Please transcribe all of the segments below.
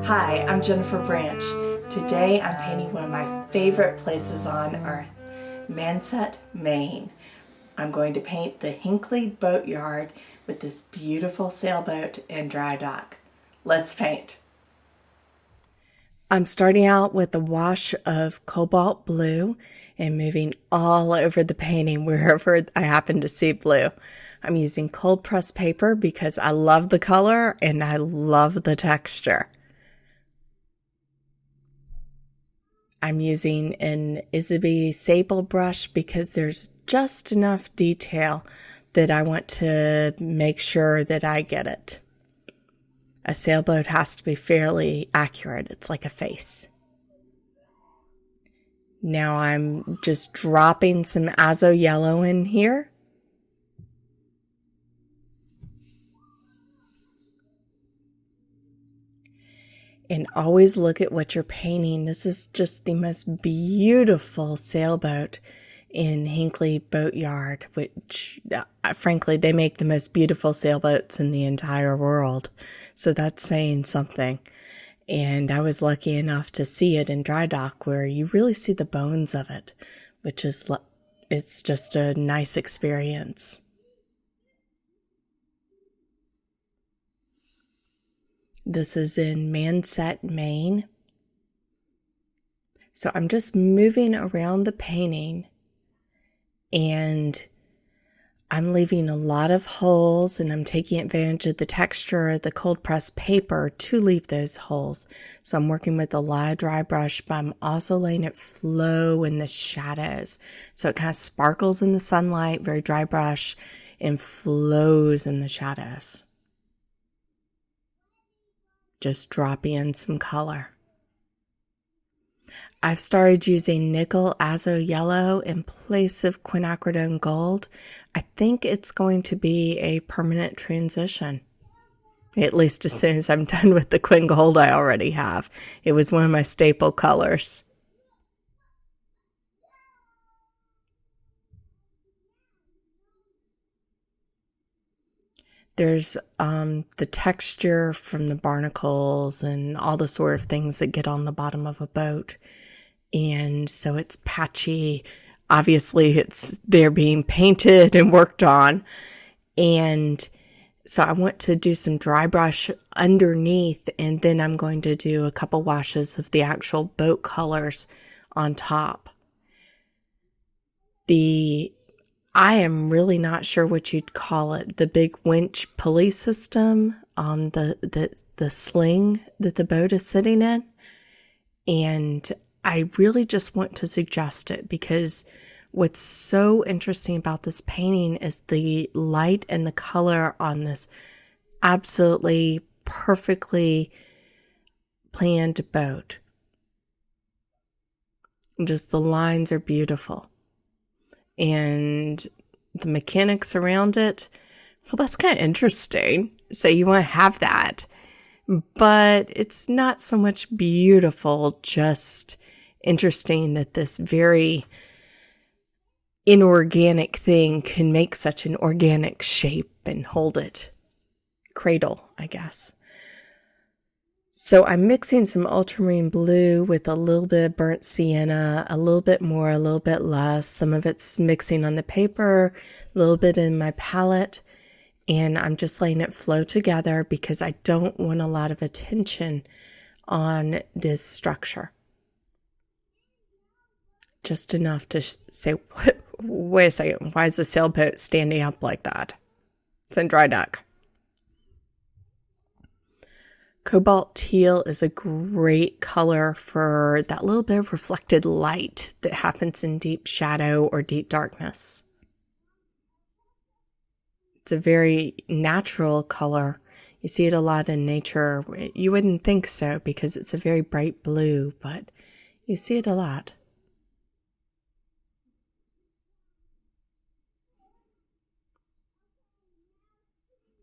Hi, I'm Jennifer Branch. Today I'm painting one of my favorite places on earth, Manset, Maine. I'm going to paint the Hinckley Boatyard with this beautiful sailboat and dry dock. Let's paint. I'm starting out with a wash of cobalt blue and moving all over the painting wherever I happen to see blue. I'm using cold pressed paper because I love the color and I love the texture. I'm using an Isabey sable brush because there's just enough detail that I want to make sure that I get it. A sailboat has to be fairly accurate. It's like a face. Now I'm just dropping some azo yellow in here. And always look at what you're painting. This is just the most beautiful sailboat in Hinckley Boatyard, which frankly, they make the most beautiful sailboats in the entire world. So that's saying something. And I was lucky enough to see it in dry dock where you really see the bones of it, which is, it's just a nice experience. This is in Manset, Maine. So I'm just moving around the painting and I'm leaving a lot of holes and I'm taking advantage of the texture of the cold pressed paper to leave those holes. So I'm working with a lot of dry brush, but I'm also letting it flow in the shadows. So it kind of sparkles in the sunlight, very dry brush, and flows in the shadows. Just drop in some color. I've started using nickel azo yellow in place of quinacridone gold. I think it's going to be a permanent transition, at least as soon as I'm done with the quin gold I already have. It was one of my staple colors. There's the texture from the barnacles and all the sort of things that get on the bottom of a boat. And so it's patchy. Obviously, they're being painted and worked on. And so I want to do some dry brush underneath, and then I'm going to do a couple washes of the actual boat colors on top. I am really not sure what you'd call it. The big winch pulley system on the sling that the boat is sitting in. And I really just want to suggest it because what's so interesting about this painting is the light and the color on this absolutely perfectly planned boat. Just the lines are beautiful. And the mechanics around it, well, that's kind of interesting. So you want to have that. But it's not so much beautiful, just interesting that this very inorganic thing can make such an organic shape and hold it. Cradle, I guess. So I'm mixing some ultramarine blue with a little bit of burnt sienna, a little bit more, a little bit less. Some of it's mixing on the paper, a little bit in my palette, and I'm just letting it flow together because I don't want a lot of attention on this structure. Just enough to say, wait a second, why is the sailboat standing up like that? It's in dry dock. Cobalt teal is a great color for that little bit of reflected light that happens in deep shadow or deep darkness. It's a very natural color. You see it a lot in nature. You wouldn't think so because it's a very bright blue, but you see it a lot.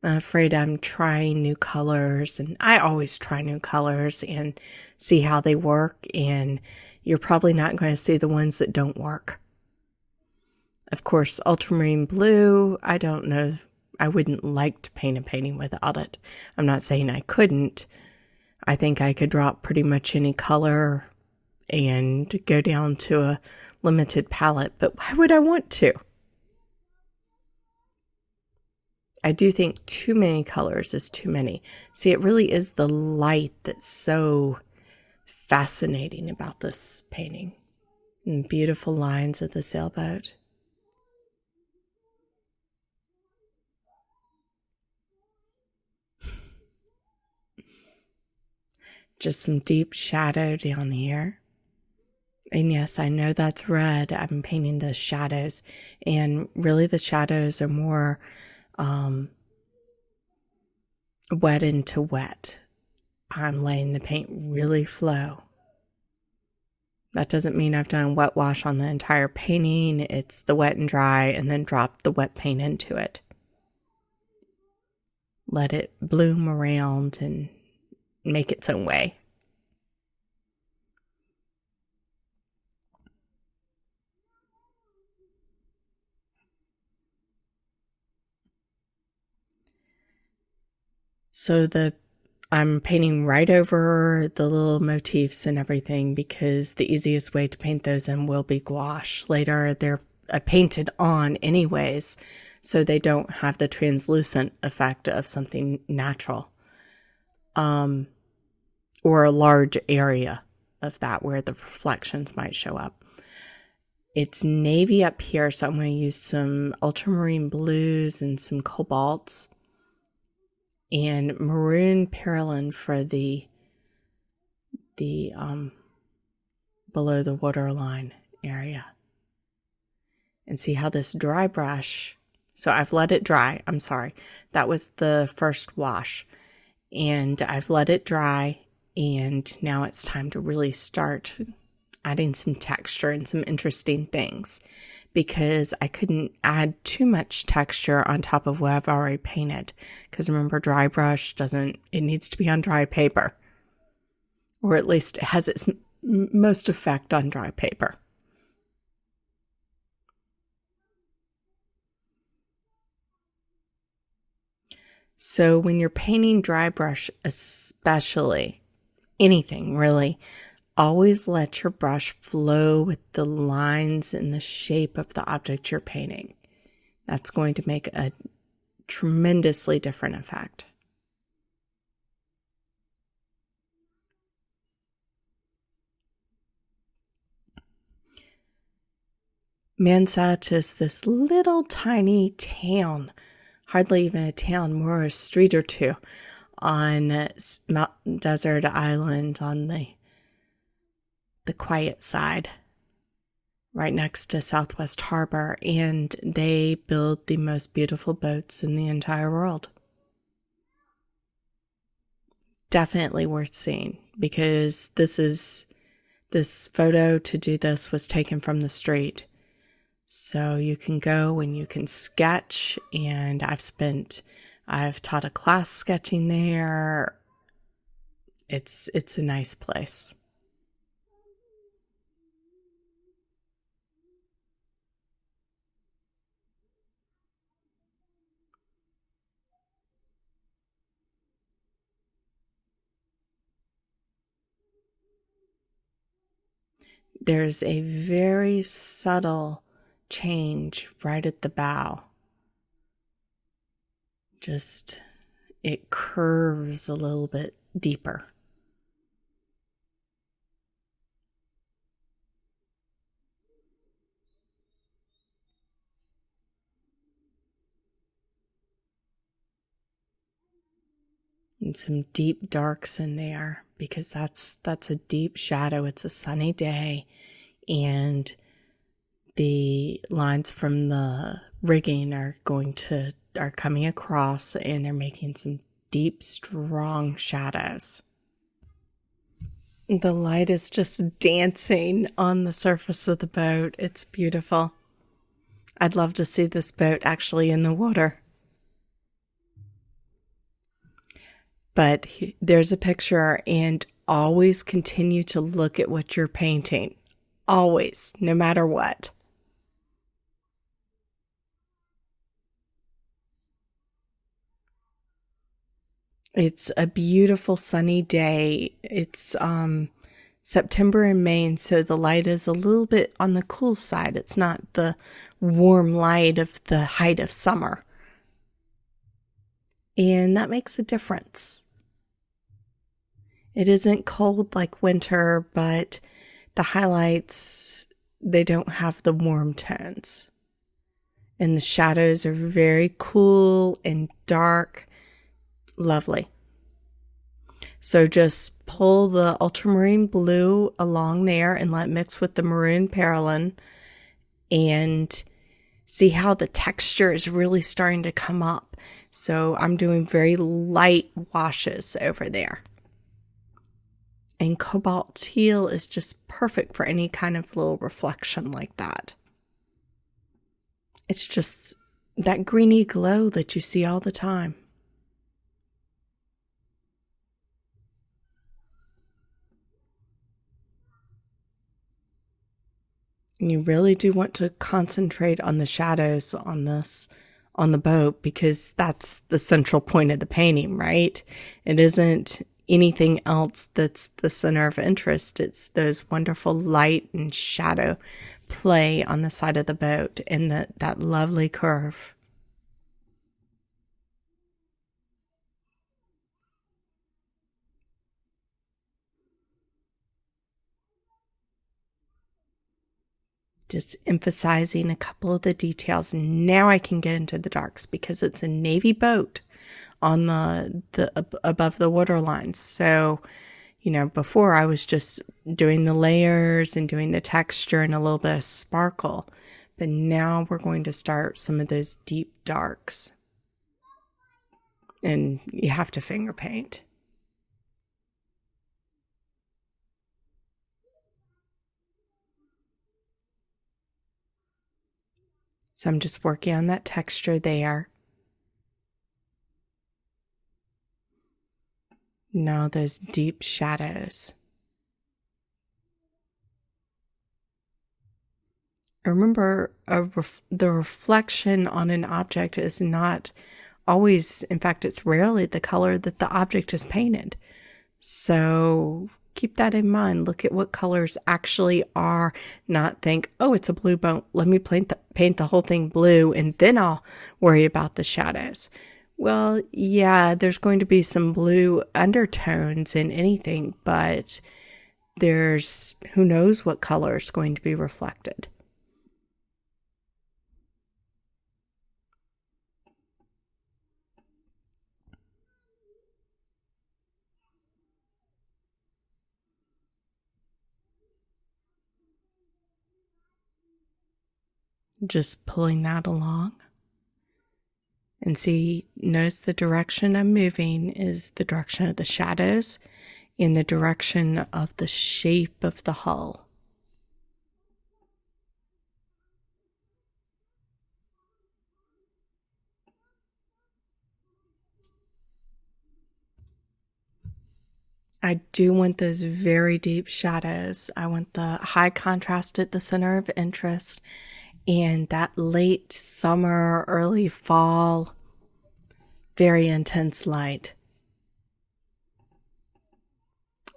I'm afraid I'm trying new colors, and I always try new colors and see how they work, and you're probably not going to see the ones that don't work. Of course, ultramarine blue, I don't know. I wouldn't like to paint a painting without it. I'm not saying I couldn't. I think I could drop pretty much any color and go down to a limited palette, but why would I want to? I do think too many colors is too many. See, it really is the light that's so fascinating about this painting. And beautiful lines of the sailboat. Just some deep shadow down here. And yes, I know that's red. I'm painting the shadows. And really the shadows are more wet into wet. I'm letting the paint really flow. That doesn't mean I've done wet wash on the entire painting. It's the wet and dry and then drop the wet paint into it. Let it bloom around and make its own way. So I'm painting right over the little motifs and everything because the easiest way to paint those in will be gouache. Later, they're painted on anyways, so they don't have the translucent effect of something natural. Or a large area of that where the reflections might show up. It's navy up here, so I'm going to use some ultramarine blues and some cobalts. And maroon perylene for the below the waterline area. And see how this dry brush, so I've let it dry, I'm sorry, that was the first wash. And I've let it dry, and now it's time to really start adding some texture and some interesting things, because I couldn't add too much texture on top of what I've already painted. Because remember, dry brush it needs to be on dry paper. Or at least it has its most effect on dry paper. So when you're painting dry brush, especially, anything really, always let your brush flow with the lines and the shape of the object you're painting. That's going to make a tremendously different effect. Manset is this little tiny town, hardly even a town, more a street or two, on desert island on the quiet side, right next to Southwest Harbor, and they build the most beautiful boats in the entire world. Definitely worth seeing, because this photo to do this was taken from the street. So you can go and you can sketch, and I've taught a class sketching there. It's a nice place. There's a very subtle change right at the bow. Just, it curves a little bit deeper. And some deep darks in there, because that's a deep shadow. It's a sunny day, and the lines from the rigging are coming across, and they're making some deep, strong shadows. The light is just dancing on the surface of the boat. It's beautiful. I'd love to see this boat actually in the water. But there's a picture, and always continue to look at what you're painting. Always, no matter what. It's a beautiful sunny day. It's September in Maine, so the light is a little bit on the cool side. It's not the warm light of the height of summer. And that makes a difference. It isn't cold like winter, but the highlights, they don't have the warm tones. And the shadows are very cool and dark. Lovely. So just pull the ultramarine blue along there and let it mix with the maroon perylene and see how the texture is really starting to come up. So I'm doing very light washes over there. And cobalt teal is just perfect for any kind of little reflection like that. It's just that greeny glow that you see all the time. And you really do want to concentrate on the shadows on the boat, because that's the central point of the painting, right? It isn't anything else that's the center of interest. It's those wonderful light and shadow play on the side of the boat and that lovely curve. Just emphasizing a couple of the details. Now I can get into the darks because it's a navy boat on the above the waterline. So, before I was just doing the layers and doing the texture and a little bit of sparkle. But now we're going to start some of those deep darks. And you have to finger paint. So I'm just working on that texture there. Now those deep shadows. Remember, the reflection on an object is not always, in fact, it's rarely the color that the object is painted. So keep that in mind. Look at what colors actually are. Not think, oh, it's a blue boat. Let me paint the whole thing blue and then I'll worry about the shadows. Well, yeah, there's going to be some blue undertones in anything, but there's who knows what color is going to be reflected. Just pulling that along. And see, notice the direction I'm moving is the direction of the shadows and the direction of the shape of the hull. I do want those very deep shadows. I want the high contrast at the center of interest and that late summer, early fall, very intense light.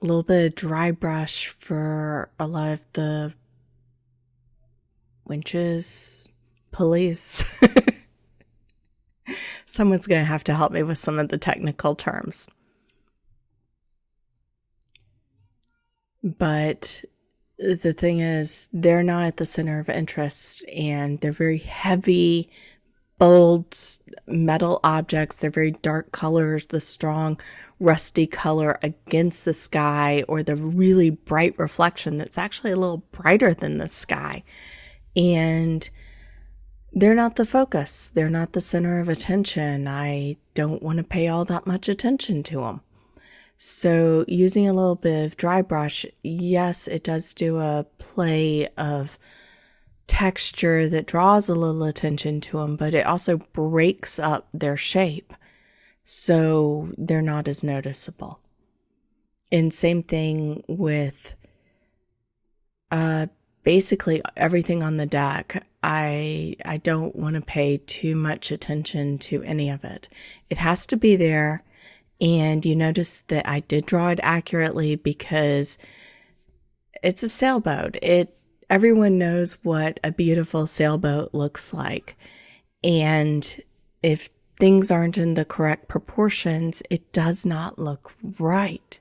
A little bit of dry brush for a lot of the winches, pulleys. Someone's going to have to help me with some of the technical terms. But the thing is, they're not at the center of interest, and they're very heavy, bold metal objects. They're very dark colors, the strong rusty color against the sky, or the really bright reflection that's actually a little brighter than the sky. And they're not the focus. They're not the center of attention. I don't want to pay all that much attention to them. So using a little bit of dry brush, yes, it does do a play of texture that draws a little attention to them, but it also breaks up their shape, so they're not as noticeable. And same thing with basically everything on the deck. I don't want to pay too much attention to any of it. It has to be there, And you notice that I did draw it accurately because it's a sailboat. Everyone knows what a beautiful sailboat looks like. And if things aren't in the correct proportions, it does not look right.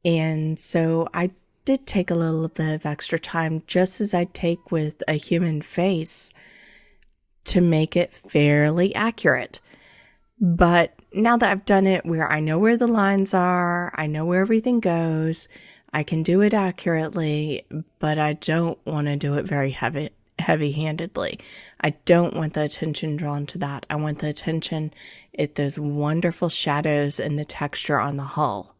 And so I did take a little bit of extra time, just as I take with a human face, to make it fairly accurate. But now that I've done it where I know where the lines are, I know where everything goes, I can do it accurately, but I don't want to do it very heavy-handedly. I don't want the attention drawn to that. I want the attention at those wonderful shadows and the texture on the hull.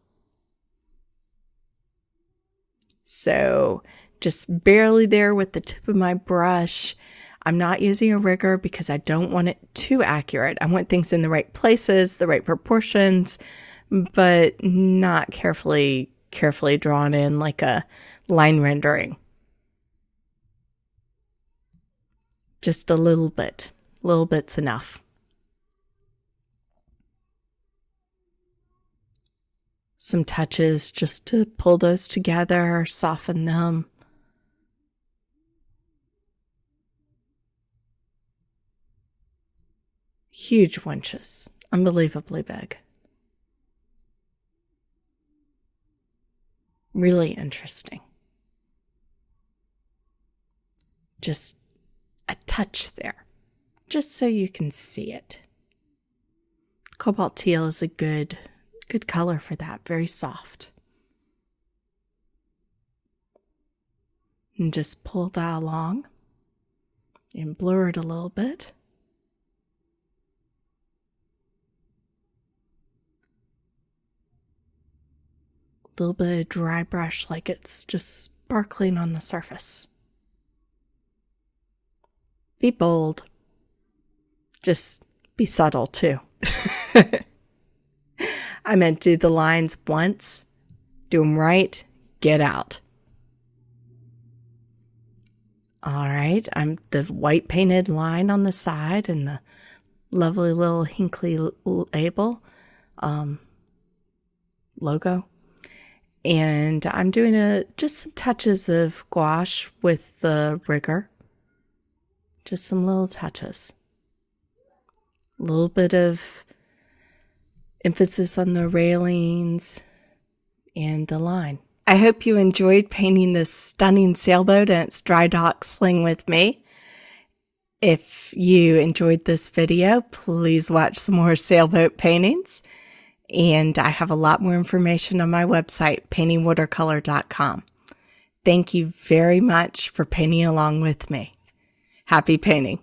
So just barely there with the tip of my brush. I'm not using a rigger because I don't want it too accurate. I want things in the right places, the right proportions, but not carefully drawn in like a line rendering. Just a little bit. Little bit's enough. Some touches just to pull those together, soften them. Huge winches, unbelievably big. Really interesting. Just a touch there, just so you can see it. Cobalt teal is a good color for that, very soft. And just pull that along and blur it a little bit. A little bit of dry brush, like it's just sparkling on the surface. Be bold. Just be subtle too. I meant do the lines once, do them right, get out. All right, I'm the white painted line on the side and the lovely little Hinckley label, logo. And I'm doing just some touches of gouache with the rigger. Just some little touches. A little bit of emphasis on the railings and the line. I hope you enjoyed painting this stunning sailboat and its dry dock sling with me. If you enjoyed this video, please watch some more sailboat paintings. And I have a lot more information on my website, paintingwatercolor.com. Thank you very much for painting along with me. Happy painting.